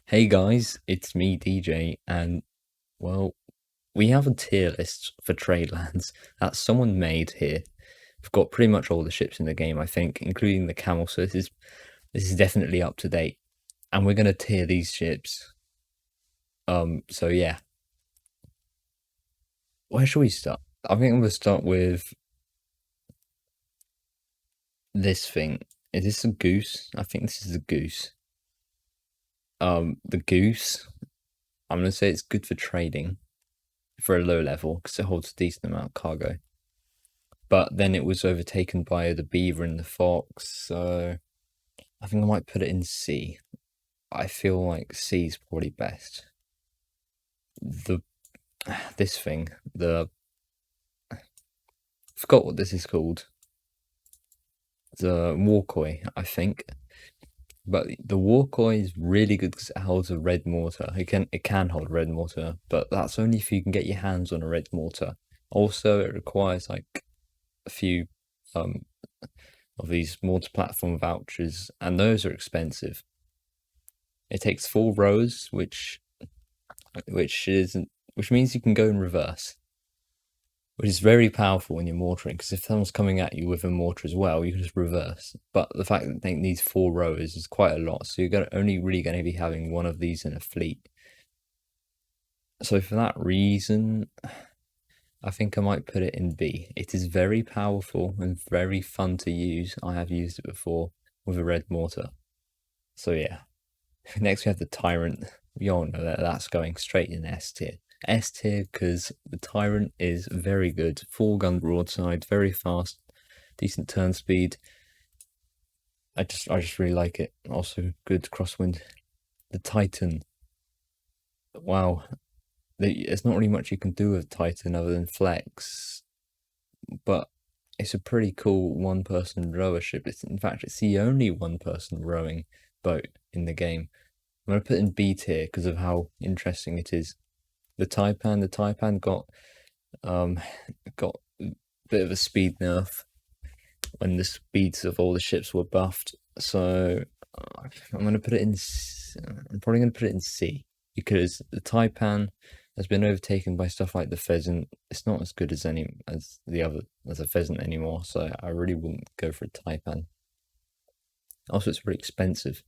Hey guys, it's me, DJ, and well, we have a tier list for Tradelands that someone made here. We've got pretty much all the ships in the game, I think, including the camel, so this is definitely up to date. And we're gonna tier these ships. So yeah. Where should we start? I think I'm gonna start with this thing. Is this a goose? I think this is a goose. The goose, I'm gonna say it's good for trading for a low level because it holds a decent amount of cargo. But then it was overtaken by the beaver and the fox, so I think I might put it in C. I feel like C is probably best. The this thing, the I forgot what this is called. The Warkoi, I think. But the Warkoi is really good because it holds a red mortar. It can hold red mortar, but that's only if you can get your hands on a red mortar. Also, it requires like a few of these multi-platform vouchers, and those are expensive. It takes 4 rows, which means you can go in reverse, which is very powerful when you're mortaring. Because if someone's coming at you with a mortar as well, you can just reverse. But the fact that it needs 4 rows is quite a lot, so you're only really going to be having one of these in a fleet. So for that reason, I think I might put it in B. It is very powerful and very fun to use. I have used it before with a red mortar. So yeah. Next we have the Tyrant. We all know that that's going straight in S tier. S tier because the Tyrant is very good. 4-gun broadside, very fast, decent turn speed. I just really like it. Also good crosswind. The Titan. Wow. There's not really much you can do with Titan other than flex, but it's a pretty cool one-person rower ship. In fact, it's the only one-person rowing boat in the game. I'm going to put in B tier because of how interesting it is. The Taipan got a bit of a speed nerf when the speeds of all the ships were buffed. So I'm going to put it in. I'm probably going to put it in C because the Taipan has been overtaken by stuff like the Pheasant. It's not as good as a Pheasant anymore. So I really wouldn't go for a Taipan. Also, it's pretty expensive.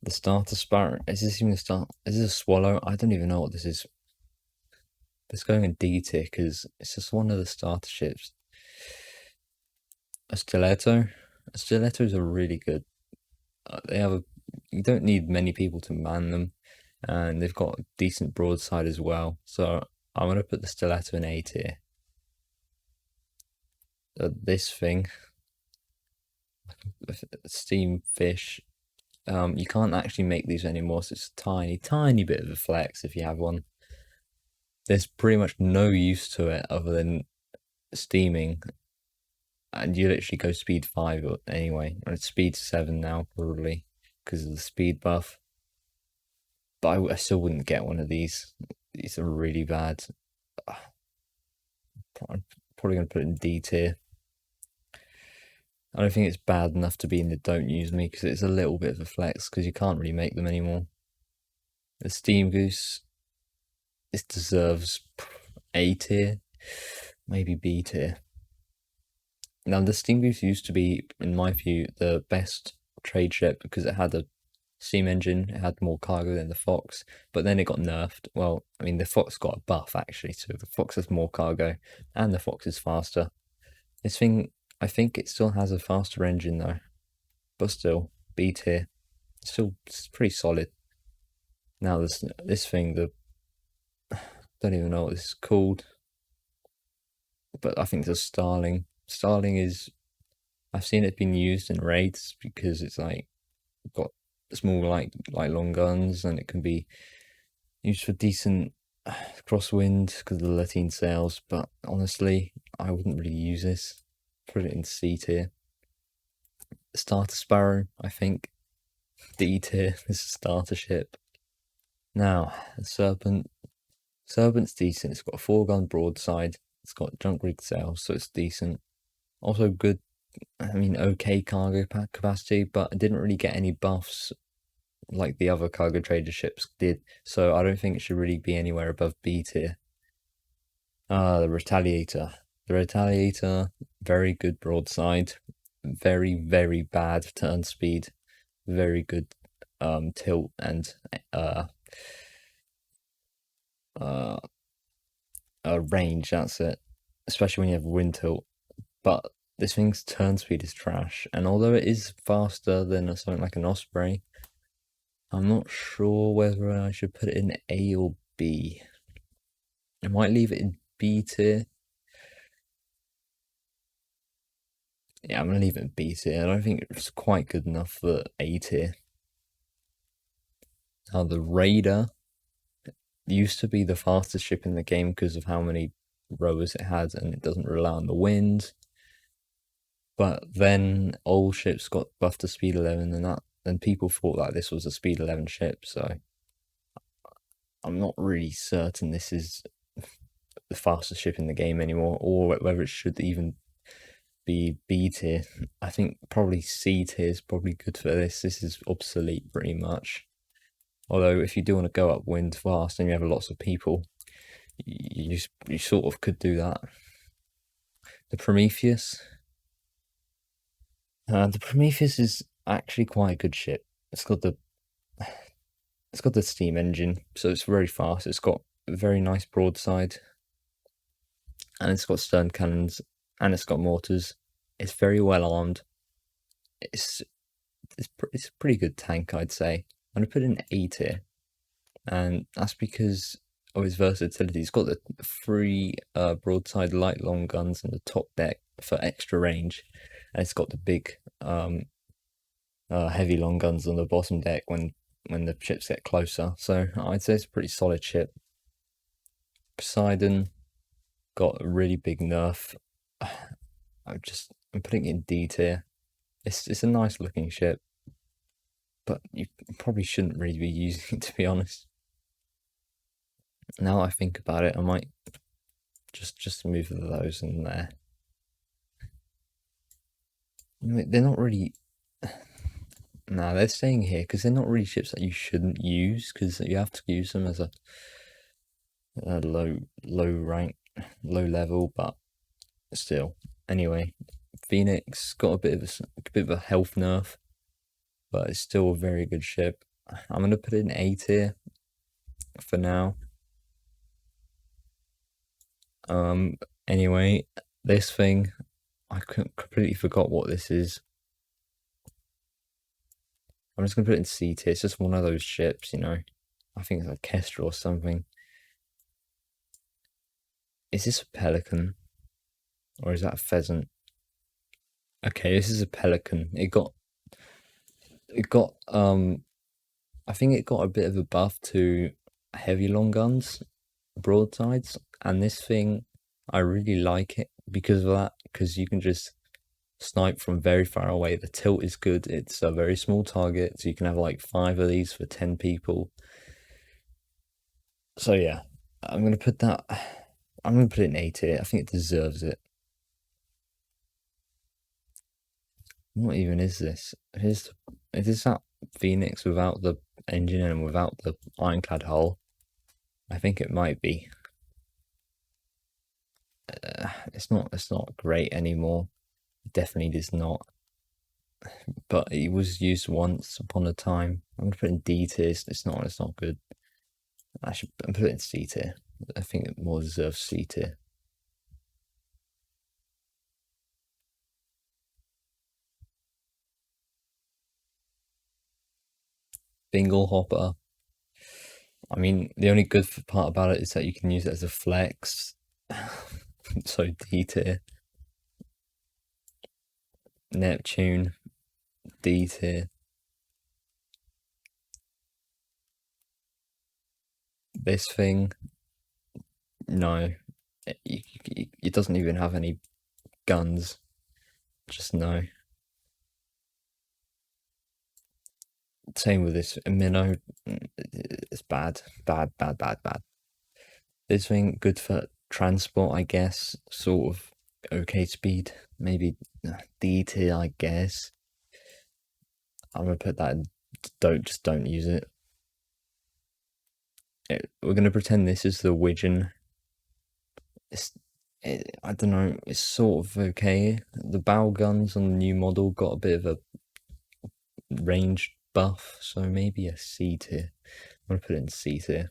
The starter sparrow. Is this even a start? Is this a swallow? I don't even know what this is. It's going in D tier because it's just one of the starter ships. A stiletto. A stilettos are really good. You don't need many people to man them, and they've got a decent broadside as well. So I'm gonna put the stiletto in A tier. This thing, steam fish. You can't actually make these anymore, so it's a tiny bit of a flex if you have one. There's pretty much no use to it other than steaming, and you literally go speed 5 anyway. It's speed 7 now probably because of the speed buff. But I still wouldn't get one of these. These are really bad. I'm probably gonna put it in D tier. I don't think it's bad enough to be in the don't use me because it's a little bit of a flex because you can't really make them anymore. The Steam Goose, this deserves A tier, maybe B tier. Now the Steam Goose used to be, in my view, the best trade ship because it had a steam engine, it had more cargo than the Fox, but then it got nerfed. Well, I mean the Fox got a buff actually, so the Fox has more cargo and the Fox is faster. This thing, I think it still has a faster engine though, but still, B tier. It's pretty solid. Now this thing, don't even know what this is called, but I think it's a Starling. Starling is, I've seen it being used in raids because it's like got small like long guns and it can be used for decent crosswind because of the Latin sails. But honestly, I wouldn't really use this. Put it in C tier. Starter Sparrow, I think. D tier. This is a starter ship. Now, the Serpent. Serpent's decent. It's got a 4-gun broadside. It's got junk rig sails, so it's decent. Also good, I mean, okay cargo capacity, but I didn't really get any buffs like the other cargo trader ships did. So I don't think it should really be anywhere above B tier. The Retaliator. The Retaliator, very good broadside, very, very bad turn speed, very good tilt and range, that's it. Especially when you have wind tilt. But this thing's turn speed is trash, and although it is faster than something like an Osprey, I'm not sure whether I should put it in A or B. I might leave it in B tier. Yeah, I'm gonna leave it in B tier. I don't think it's quite good enough for A tier. Now the Raider used to be the fastest ship in the game because of how many rowers it had, and it doesn't rely on the wind. But then all ships got buffed to speed 11, and people thought that this was a speed 11 ship. So I'm not really certain this is the fastest ship in the game anymore, or whether it should even be B tier. I think probably C tier is probably good for this. This is obsolete pretty much. Although if you do want to go upwind fast and you have lots of people, you sort of could do that. The Prometheus. The Prometheus is actually quite a good ship. It's got the steam engine, so it's very fast. It's got a very nice broadside, and it's got stern cannons, and it's got mortars. It's very well armed. It's a pretty good tank, I'd say. I'm gonna put it in A tier, and that's because of its versatility. It's got the 3 broadside light long guns on the top deck for extra range, and it's got the big heavy long guns on the bottom deck when the ships get closer. So I'd say it's a pretty solid ship. Poseidon got a really big nerf. I'm putting it in D tier. It's a nice looking ship, but you probably shouldn't really be using it, to be honest. Now I think about it, I might just move those in there. They're not really. No, they're staying here because they're not really ships that you shouldn't use, because you have to use them as a low rank, low level, but still. Anyway, Phoenix got a bit of a health nerf, but it's still a very good ship. I'm gonna put it in A tier for now. Anyway, this thing, I completely forgot what this is. I'm just gonna put it in C tier. It's just one of those ships, you know. I think it's a Kestrel or something. Is this a Pelican? Or is that a Pheasant? Okay, this is a Pelican. It got I think it got a bit of a buff to heavy long guns, broadsides, and this thing, I really like it because of that, because you can just snipe from very far away. The tilt is good. It's a very small target, so you can have like 5 of these for 10 people. So yeah, I'm gonna put it in A tier. I think it deserves it. What even is this? Is this that Phoenix without the engine and without the ironclad hull? I think it might be. It's not great anymore. It definitely is not. But it was used once upon a time. I'm gonna put it in D tier. It's not good. I should put it in C tier. I think it more deserves C tier. Bingle Hopper. I mean, the only good part about it is that you can use it as a flex. So D tier. Neptune, D tier. This thing, no. It doesn't even have any guns. Just no. Same with this minnow. It's bad. This thing, good for transport, I guess. Sort of okay speed. Maybe D tier, I guess. I'm gonna put that in don't use it. We're gonna pretend this is the Widgeon. I don't know. It's sort of okay. The bow guns on the new model got a bit of a range buff, so maybe a C tier. I'm gonna put it in C tier.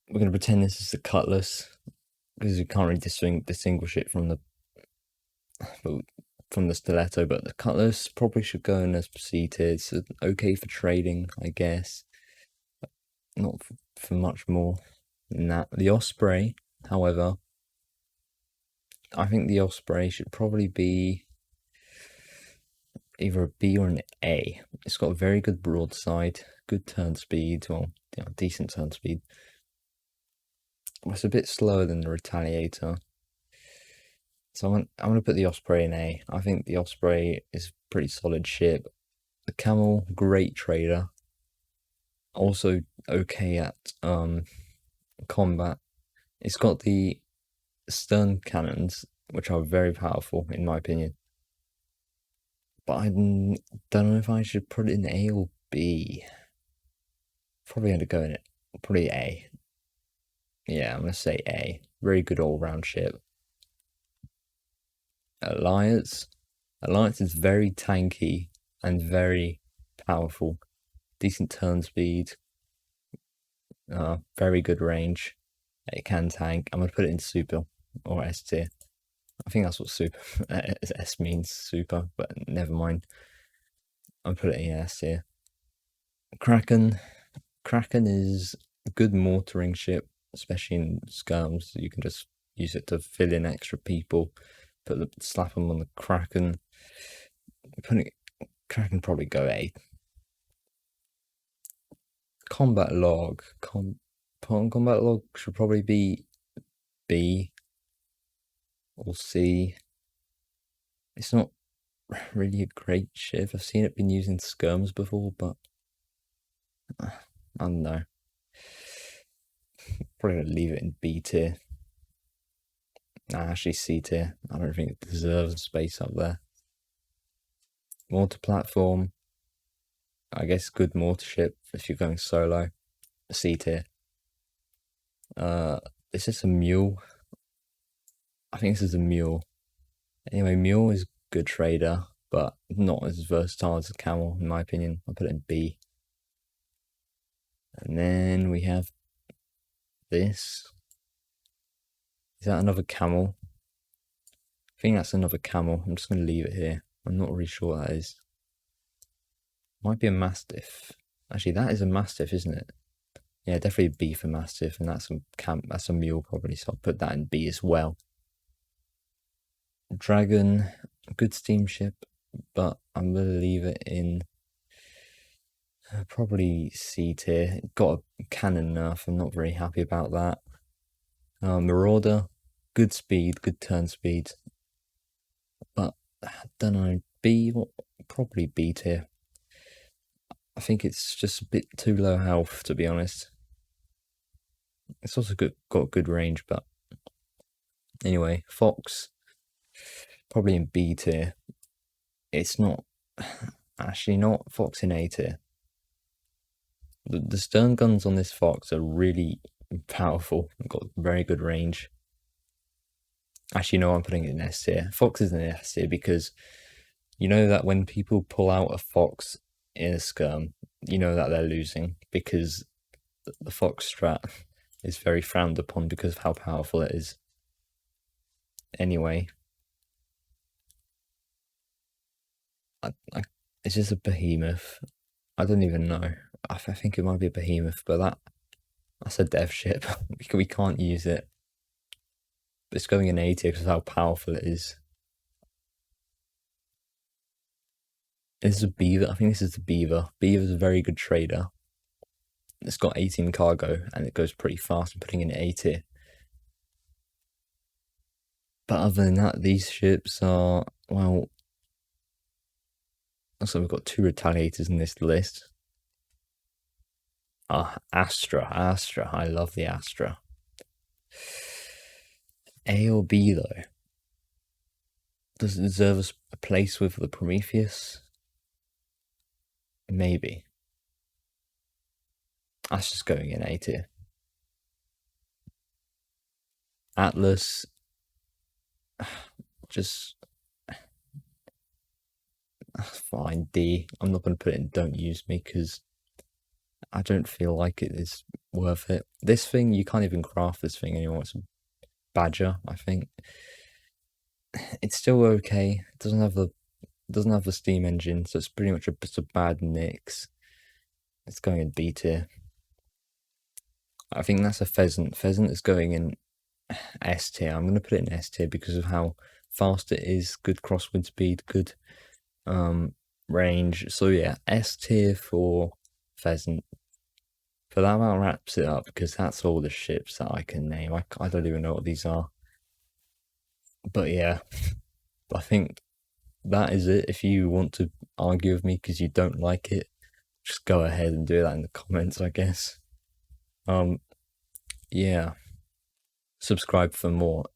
We're gonna pretend this is the Cutlass because we can't really distinguish it from the Stiletto, but the Cutlass probably should go in as C tier. It's okay for trading, I guess. Not for much more than that. The Osprey, however, I think the Osprey should probably be either a B or an A. It's got a very good broadside, good turn speed, well, decent turn speed. It's a bit slower than the Retaliator. So I'm going to put the Osprey in A. I think the Osprey is a pretty solid ship. The Camel, great trader. Also okay at combat. It's got the stern cannons, which are very powerful in my opinion. But I don't know if I should put it in A or B. Probably going to go in it. Probably A. Yeah, I'm going to say A. Very good all-round ship. Alliance. Alliance is very tanky and very powerful. Decent turn speed. Very good range. It can tank. I'm going to put it in super or S tier. I think that's what super S means, super, but never mind. I'll put it in S tier. Kraken. Kraken is a good mortaring ship, especially in skirms. You can just use it to fill in extra people, slap them on the Kraken. Kraken probably go A. Combat log. Combat log should probably be B or C. It's not really a great ship. I've seen it been used in skirms before, but I don't know. Probably gonna leave it in B tier. Nah, actually C tier. I don't think it deserves space up there. Mortar platform. I guess good mortar ship if you're going solo. C tier. This is a mule. I think this is a mule. Anyway, mule is a good trader, but not as versatile as a camel, in my opinion. I'll put it in B. And then we have this. Is that another camel? I think that's another camel. I'm just going to leave it here. I'm not really sure what that is. Might be a mastiff. Actually, that is a mastiff, isn't it? Yeah, definitely B for mastiff, and that's a mule probably. So I'll put that in B as well. Dragon, good steamship, but I'm gonna leave it in probably C tier. It got a cannon nerf. I'm not very happy about that. Marauder, good speed, good turn speed, but I don't know. B, probably B tier. I think it's just a bit too low health, to be honest. It's also got good range, but anyway, Fox, probably in B tier. It's not, actually not Fox in A tier. The stern guns on this Fox are really powerful. Got very good range. Actually, no, I'm putting it in S tier. Fox is in S tier because you know that when people pull out a Fox in a skirm, you know that they're losing because the Fox strat is very frowned upon because of how powerful it is. Anyway, it's just a behemoth. I don't even know. I think it might be a behemoth, but that's a dev ship. We can't use it. But it's going in A tier because of how powerful it is. This is a beaver. I think this is the beaver. Beaver's a very good trader. It's got 18 cargo and it goes pretty fast. I'm putting in A tier. But other than that, these ships are, well, so we've got 2 retaliators in this list. Astra. I love the Astra. A or B though? Does it deserve a place with the Prometheus? Maybe. That's just going in A tier. Atlas, just fine. D. I'm not going to put it in don't use me because I don't feel like it is worth it. This thing, you can't even craft this thing anymore. It's a badger, I think. It's still okay. It doesn't have the steam engine, so it's pretty much just a bad mix. It's going in B tier. I think that's a pheasant. Pheasant is going in S tier. I'm going to put it in S tier because of how fast it is, good crosswind speed, good range. So yeah, S tier for pheasant. But that about wraps it up because that's all the ships that I can name. I don't even know what these are. But yeah, I think that is it. If you want to argue with me because you don't like it, just go ahead and do that in the comments, I guess. Yeah. Subscribe for more